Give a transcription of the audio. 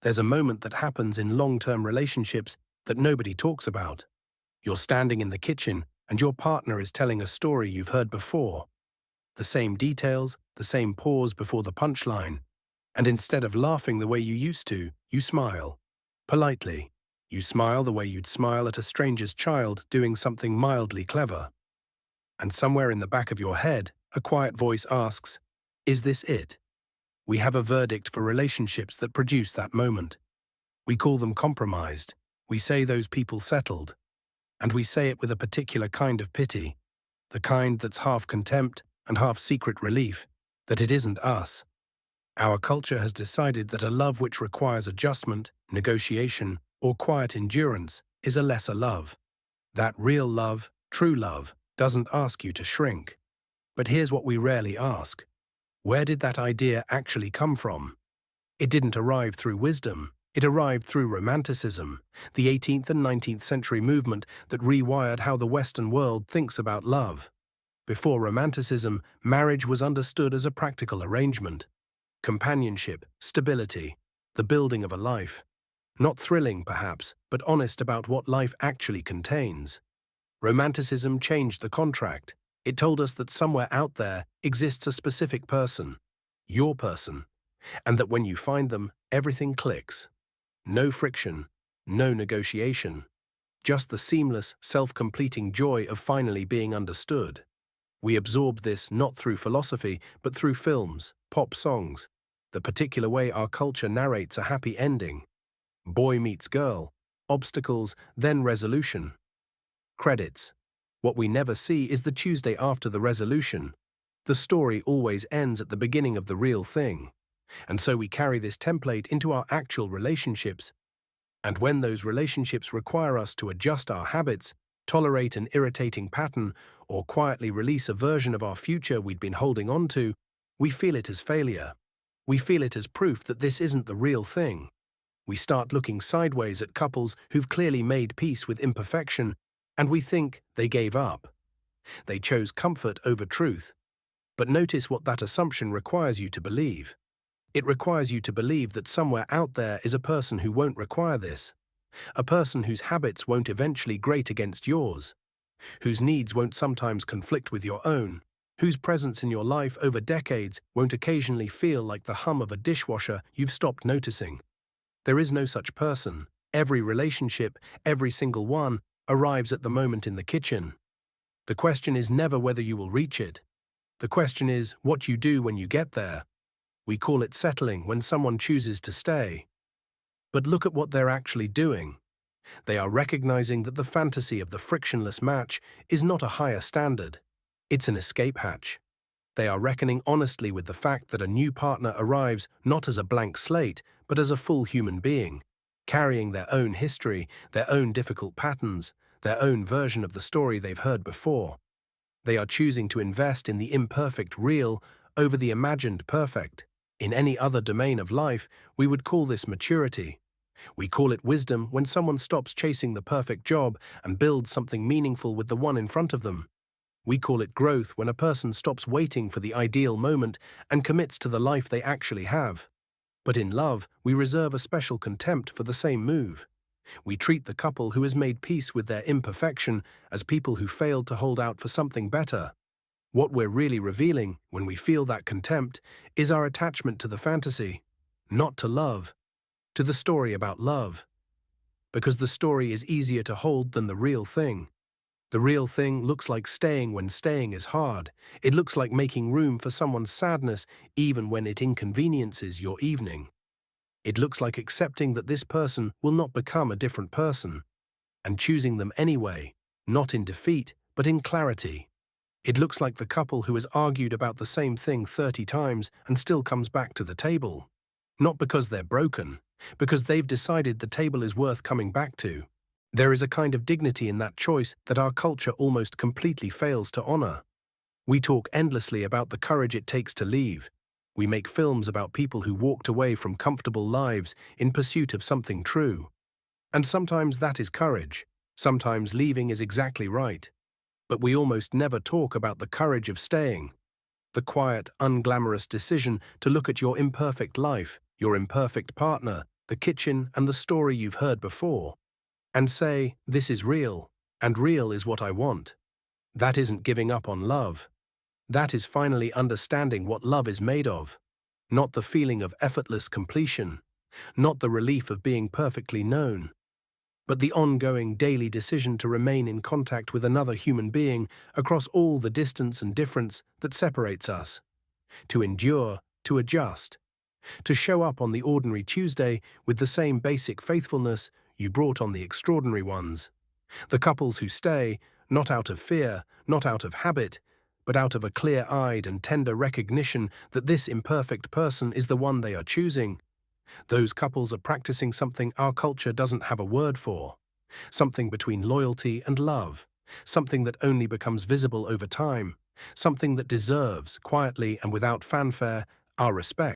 There's a moment that happens in long-term relationships that nobody talks about. You're standing in the kitchen and your partner is telling a story you've heard before. The same details, the same pause before the punchline. And instead of laughing the way you used to, you smile. Politely. You smile the way you'd smile at a stranger's child doing something mildly clever. And somewhere in the back of your head, a quiet voice asks, "Is this it?" We have a verdict for relationships that produce that moment. We call them compromised. We say those people settled. And we say it with a particular kind of pity, the kind that's half contempt and half secret relief, that it isn't us. Our culture has decided that a love which requires adjustment, negotiation, or quiet endurance is a lesser love. That real love, true love, doesn't ask you to shrink. But here's what we rarely ask. Where did that idea actually come from? It didn't arrive through wisdom. It arrived through Romanticism, the 18th and 19th century movement that rewired how the Western world thinks about love. Before Romanticism, marriage was understood as a practical arrangement. Companionship, stability, the building of a life. Not thrilling, perhaps, but honest about what life actually contains. Romanticism changed the contract. It told us that somewhere out there exists a specific person, your person, and that when you find them, everything clicks. No friction, no negotiation, just the seamless, self-completing joy of finally being understood. We absorbed this not through philosophy, but through films, pop songs, the particular way our culture narrates a happy ending. Boy meets girl, obstacles, then resolution. Credits. What we never see is the Tuesday after the resolution. The story always ends at the beginning of the real thing. And so we carry this template into our actual relationships. And when those relationships require us to adjust our habits, tolerate an irritating pattern, or quietly release a version of our future we'd been holding on to, we feel it as failure. We feel it as proof that this isn't the real thing. We start looking sideways at couples who've clearly made peace with imperfection, and we think they gave up. They chose comfort over truth. But notice what that assumption requires you to believe. It requires you to believe that somewhere out there is a person who won't require this, a person whose habits won't eventually grate against yours, whose needs won't sometimes conflict with your own, whose presence in your life over decades won't occasionally feel like the hum of a dishwasher you've stopped noticing. There is no such person. Every relationship, every single one, arrives at the moment in the kitchen. The question is never whether you will reach it. The question is what you do when you get there. We call it settling when someone chooses to stay. But look at what they're actually doing. They are recognizing that the fantasy of the frictionless match is not a higher standard. It's an escape hatch. They are reckoning honestly with the fact that a new partner arrives not as a blank slate, but as a full human being, carrying their own history, their own difficult patterns, their own version of the story they've heard before. They are choosing to invest in the imperfect real over the imagined perfect. In any other domain of life, we would call this maturity. We call it wisdom when someone stops chasing the perfect job and builds something meaningful with the one in front of them. We call it growth when a person stops waiting for the ideal moment and commits to the life they actually have. But in love, we reserve a special contempt for the same move. We treat the couple who has made peace with their imperfection as people who failed to hold out for something better. What we're really revealing, when we feel that contempt, is our attachment to the fantasy, not to love, to the story about love. Because the story is easier to hold than the real thing. The real thing looks like staying when staying is hard. It looks like making room for someone's sadness even when it inconveniences your evening. It looks like accepting that this person will not become a different person, and choosing them anyway, not in defeat, but in clarity. It looks like the couple who has argued about the same thing 30 times and still comes back to the table. Not because they're broken, because they've decided the table is worth coming back to. There is a kind of dignity in that choice that our culture almost completely fails to honor. We talk endlessly about the courage it takes to leave. We make films about people who walked away from comfortable lives in pursuit of something true. And sometimes that is courage. Sometimes leaving is exactly right. But we almost never talk about the courage of staying. The quiet, unglamorous decision to look at your imperfect life, your imperfect partner, the kitchen, and the story you've heard before, and say, "This is real, and real is what I want." That isn't giving up on love. That is finally understanding what love is made of. Not the feeling of effortless completion, not the relief of being perfectly known, but the ongoing daily decision to remain in contact with another human being across all the distance and difference that separates us. To endure, to adjust, to show up on the ordinary Tuesday with the same basic faithfulness you brought on the extraordinary ones. The couples who stay, not out of fear, not out of habit, but out of a clear-eyed and tender recognition that this imperfect person is the one they are choosing. Those couples are practicing something our culture doesn't have a word for, something between loyalty and love, something that only becomes visible over time, something that deserves, quietly and without fanfare, our respect.